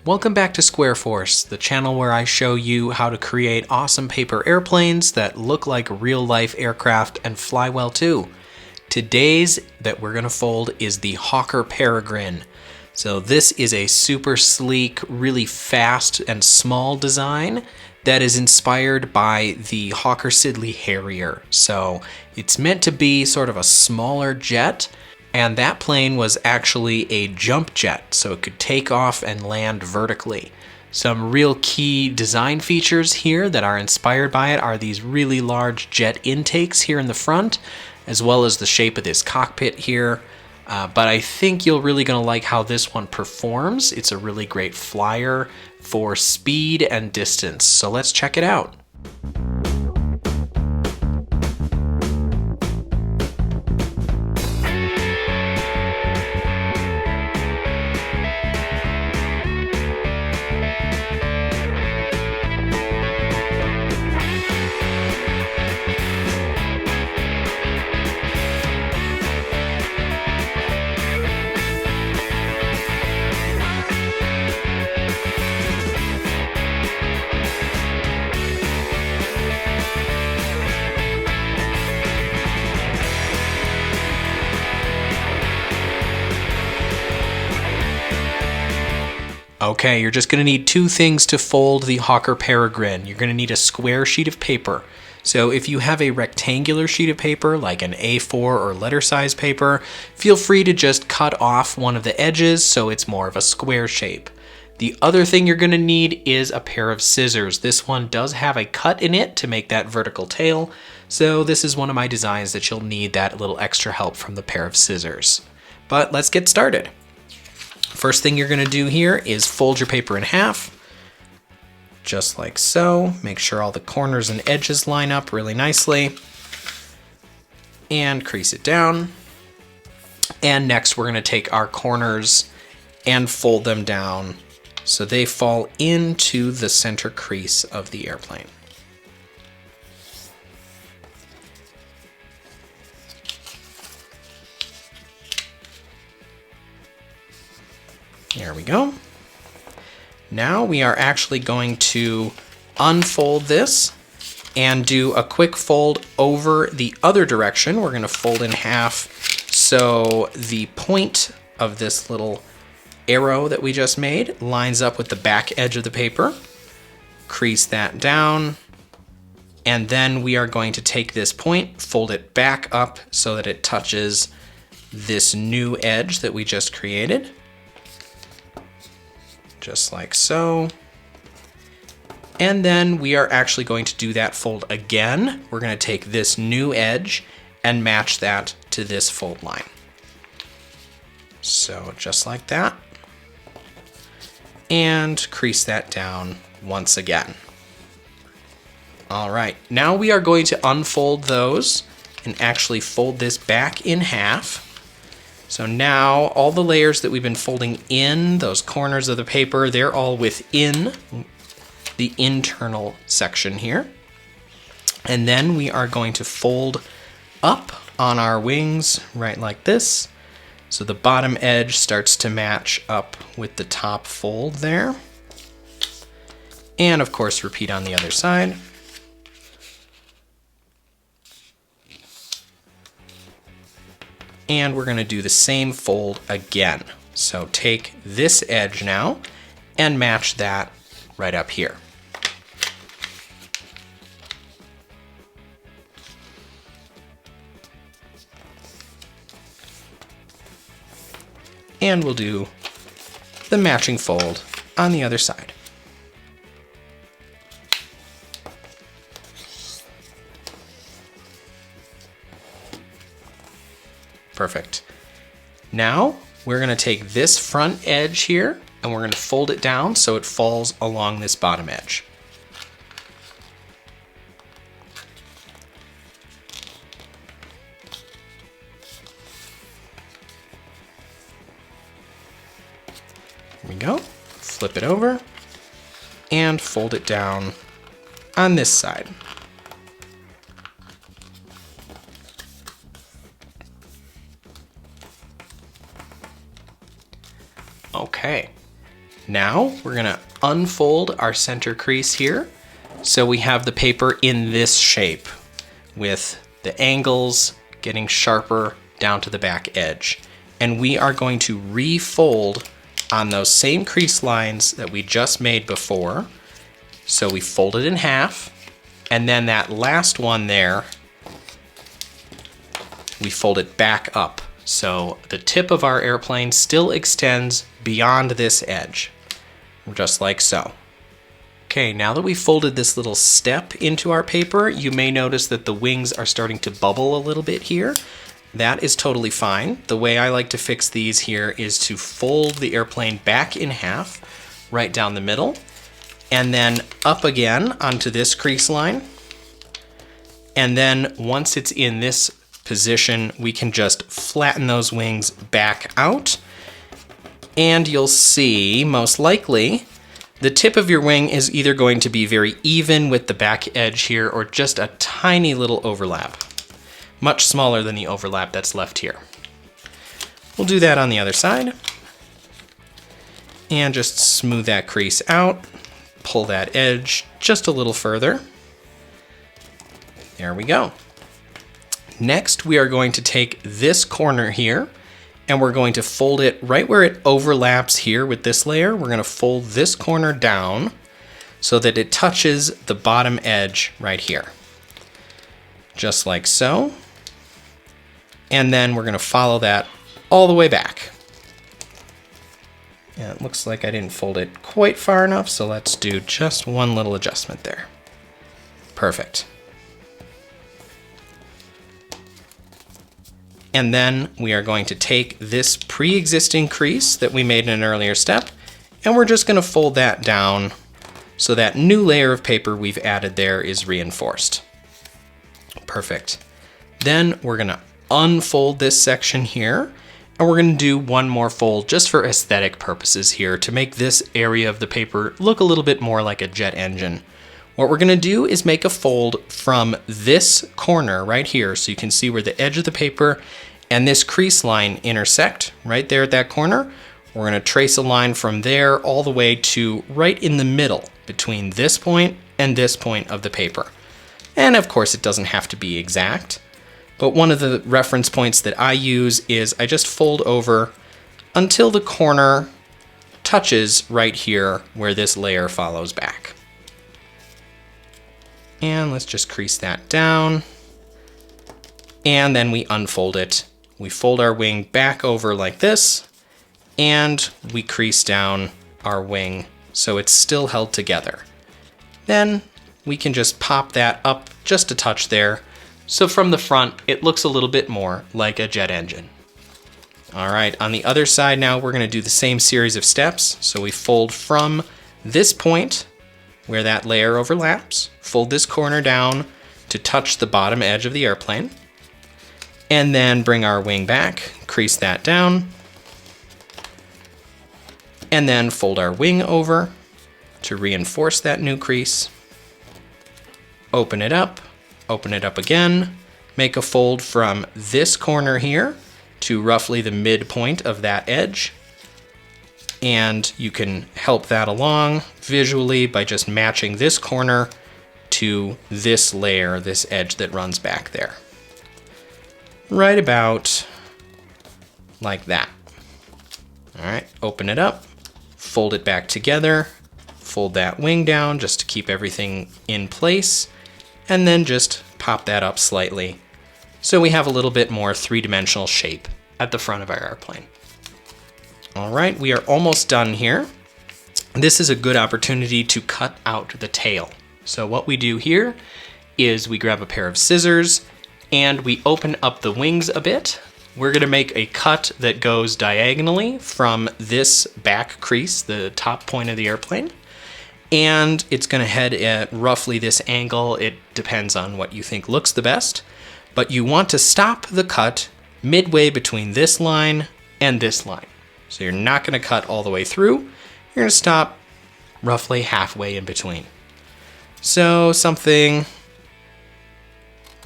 Welcome back to Square Force, the channel where I show you how to create awesome paper airplanes that look like real-life aircraft and fly well too. Today's that we're going to fold is the Hawker Peregrine. So this is a super sleek, really fast and small design that is inspired by the Hawker Harrier. So it's meant to be sort of a smaller jet, and that plane was actually a jump jet, so it could take off and land vertically. Some real key design features here that are inspired by it are these really large jet intakes here in the front, as well as the shape of this cockpit here. But I think you're really going to like how this one performs. It's a really great flyer for speed and distance. So let's check it out. Okay, you're just going to need two things to fold the Hawker Peregrine. You're going to need a square sheet of paper. So if you have a rectangular sheet of paper, like an A4 or letter size paper, feel free to just cut off one of the edges so it's more of a square shape. The other thing you're going to need is a pair of scissors. This one does have a cut in it to make that vertical tail, so this is one of my designs that you'll need that little extra help from the pair of scissors. But let's get started. First thing you're going to do here is fold your paper in half, just like so. Make sure all the corners and edges line up really nicely, and crease it down. And next we're going to take our corners and fold them down so they fall into the center crease of the airplane. There we go. Now we are actually going to unfold this and do a quick fold over the other direction. We're going to fold in half so the point of this little arrow that we just made lines up with the back edge of the paper. Crease that down, and then we are going to take this point, fold it back up so that it touches this new edge that we just created. Just like so. And then we are actually going to do that fold again. We're going to take this new edge and match that to this fold line. So just like that. And crease that down once again. All right, now we are going to unfold those and actually fold this back in half. So now all the layers that we've been folding in, those corners of the paper, they're all within the internal section here. And then we are going to fold up on our wings right like this. So the bottom edge starts to match up with the top fold there. And of course, repeat on the other side. And we're going to do the same fold again. So take this edge now and match that right up here. And we'll do the matching fold on the other side. Perfect. Now we're going to take this front edge here and we're going to fold it down so it falls along this bottom edge. There we go. Flip it over and fold it down on this side. Okay. Now we're gonna unfold our center crease here. So we have the paper in this shape with the angles getting sharper down to the back edge. And we are going to refold on those same crease lines that we just made before. So we fold it in half, and then that last one there, we fold it back up. So the tip of our airplane still extends beyond this edge, just like so. Okay, now that we've folded this little step into our paper, you may notice that the wings are starting to bubble a little bit here. That is totally fine. The way I like to fix these here is to fold the airplane back in half, right down the middle, and then up again onto this crease line. And then once it's in this position, we can just flatten those wings back out. And you'll see, most likely, the tip of your wing is either going to be very even with the back edge here or just a tiny little overlap. Much smaller than the overlap that's left here. We'll do that on the other side. And just smooth that crease out. Pull that edge just a little further. There we go. Next, we are going to take this corner here and we're going to fold it right where it overlaps here with this layer. We're going to fold this corner down so that it touches the bottom edge right here. Just like so. And then we're going to follow that all the way back. Yeah, it looks like I didn't fold it quite far enough, so let's do just one little adjustment there. Perfect. And then we are going to take this pre-existing crease that we made in an earlier step, and we're just going to fold that down so that new layer of paper we've added there is reinforced. Perfect. Then we're going to unfold this section here, and we're going to do one more fold just for aesthetic purposes here to make this area of the paper look a little bit more like a jet engine. What we're going to do is make a fold from this corner right here, so you can see where the edge of the paper and this crease line intersect right there at that corner. We're going to trace a line from there all the way to right in the middle between this point and this point of the paper. And of course it doesn't have to be exact, but one of the reference points that I use is I just fold over until the corner touches right here where this layer follows back. And let's just crease that down. And then we unfold it. We fold our wing back over like this, and we crease down our wing so it's still held together. Then we can just pop that up just a touch there, so from the front it looks a little bit more like a jet engine. All right, on the other side now we're going to do the same series of steps. So we fold from this point where that layer overlaps, fold this corner down to touch the bottom edge of the airplane, and then bring our wing back, crease that down, and then fold our wing over to reinforce that new crease. Open it up again, make a fold from this corner here to roughly the midpoint of that edge. And you can help that along visually by just matching this corner to this layer, this edge that runs back there. Right about like that. All right, open it up, fold it back together, fold that wing down just to keep everything in place, and then just pop that up slightly so we have a little bit more three-dimensional shape at the front of our airplane. All right, we are almost done here. This is a good opportunity to cut out the tail. So what we do here is we grab a pair of scissors and we open up the wings a bit. We're gonna make a cut that goes diagonally from this back crease, the top point of the airplane, and it's gonna head at roughly this angle. It depends on what you think looks the best, but you want to stop the cut midway between this line and this line. So you're not going to cut all the way through. You're going to stop roughly halfway in between. So something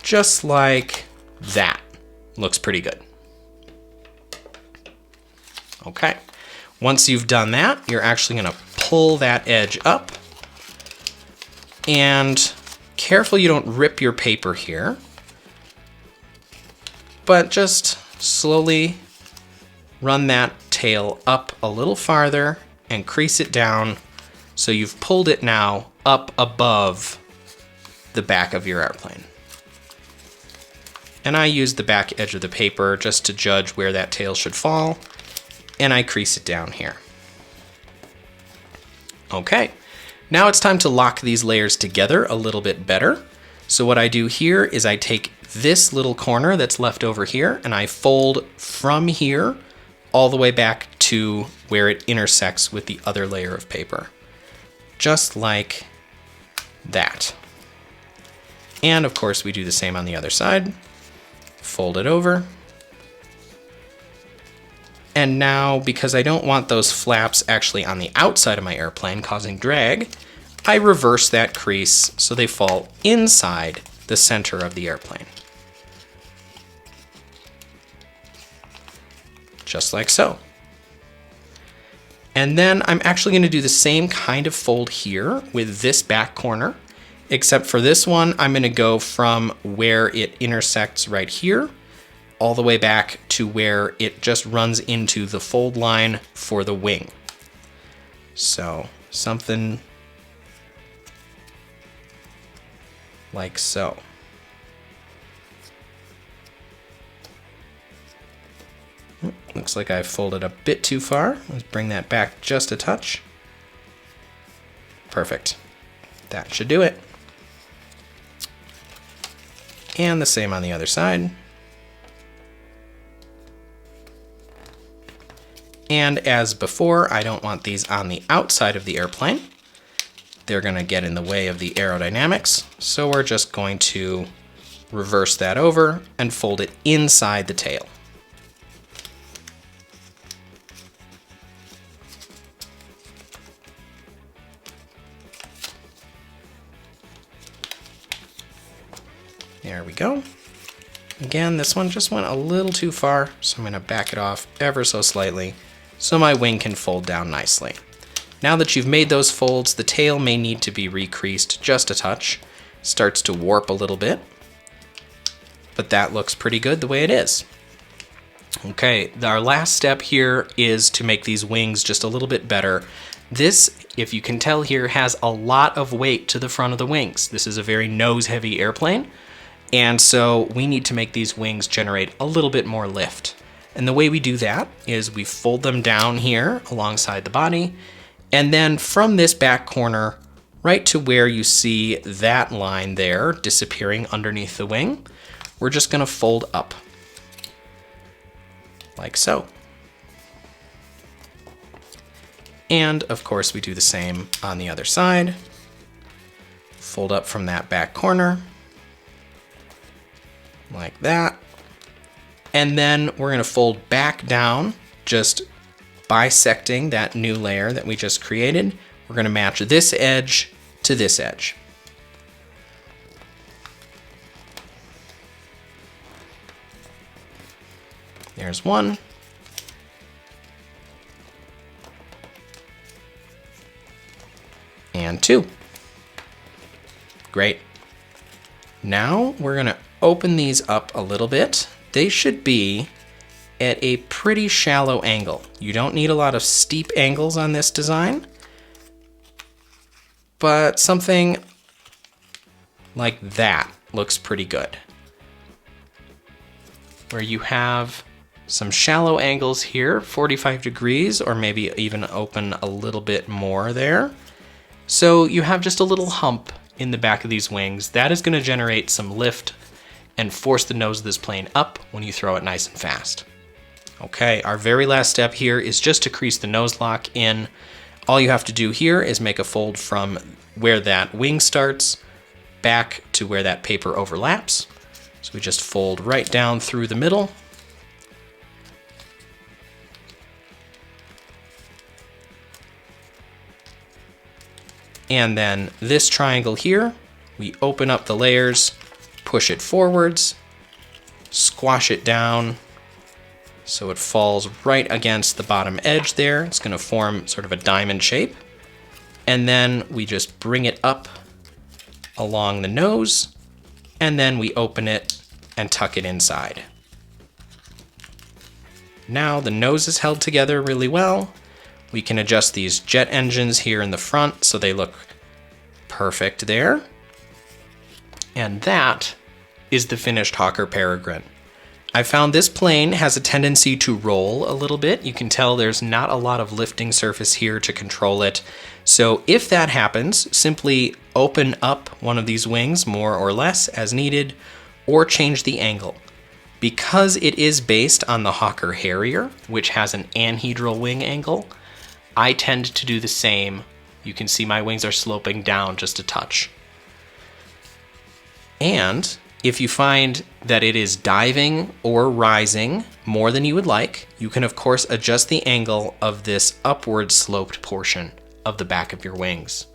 just like that looks pretty good. Okay. Once you've done that, you're actually going to pull that edge up. And careful you don't rip your paper here, but just slowly run that tail up a little farther and crease it down so you've pulled it now up above the back of your airplane. And I use the back edge of the paper just to judge where that tail should fall, and I crease it down here. Okay, now it's time to lock these layers together a little bit better. So what I do here is I take this little corner that's left over here and I fold from here all the way back to where it intersects with the other layer of paper. Just like that. And of course we do the same on the other side. Fold it over. And now, because I don't want those flaps actually on the outside of my airplane causing drag, I reverse that crease so they fall inside the center of the airplane. Just like so. And then I'm actually going to do the same kind of fold here with this back corner, except for this one, I'm going to go from where it intersects right here all the way back to where it just runs into the fold line for the wing. So something like so. Looks like I folded a bit too far. Let's bring that back just a touch. Perfect. That should do it. And the same on the other side. And as before, I don't want these on the outside of the airplane. They're going to get in the way of the aerodynamics. So we're just going to reverse that over and fold it inside the tail. There we go. Again, this one just went a little too far, so I'm going to back it off ever so slightly so my wing can fold down nicely. Now that you've made those folds, the tail may need to be recreased just a touch. Starts to warp a little bit, but that looks pretty good the way it is. Okay, our last step here is to make these wings just a little bit better. This, if you can tell here, has a lot of weight to the front of the wings. This is a very nose-heavy airplane. And so we need to make these wings generate a little bit more lift. And the way we do that is we fold them down here alongside the body. And then from this back corner, right to where you see that line there disappearing underneath the wing, we're just going to fold up. Like so. And of course we do the same on the other side. Fold up from that back corner. Like that. And then we're going to fold back down, just bisecting that new layer that we just created. We're going to match this edge to this edge. There's one. And two. Great. Now we're going to open these up a little bit. They should be at a pretty shallow angle. You don't need a lot of steep angles on this design, but something like that looks pretty good. Where you have some shallow angles here, 45 degrees, or maybe even open a little bit more there. So you have just a little hump in the back of these wings. That is going to generate some lift and force the nose of this plane up when you throw it nice and fast. Okay, our very last step here is just to crease the nose lock in. All you have to do here is make a fold from where that wing starts back to where that paper overlaps. So we just fold right down through the middle. And then this triangle here, we open up the layers, push it forwards, squash it down, so it falls right against the bottom edge there. It's going to form sort of a diamond shape. And then we just bring it up along the nose, and then we open it and tuck it inside. Now the nose is held together really well. We can adjust these jet engines here in the front so they look perfect there. And that is the finished Hawker Peregrine. I found this plane has a tendency to roll a little bit. You can tell there's not a lot of lifting surface here to control it. So if that happens, simply open up one of these wings more or less as needed, or change the angle. Because it is based on the Hawker Harrier, which has an anhedral wing angle, I tend to do the same. You can see my wings are sloping down just a touch. And if you find that it is diving or rising more than you would like, you can of course adjust the angle of this upward sloped portion of the back of your wings.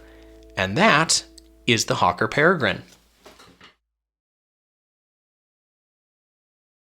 And that is the Hawker Peregrine.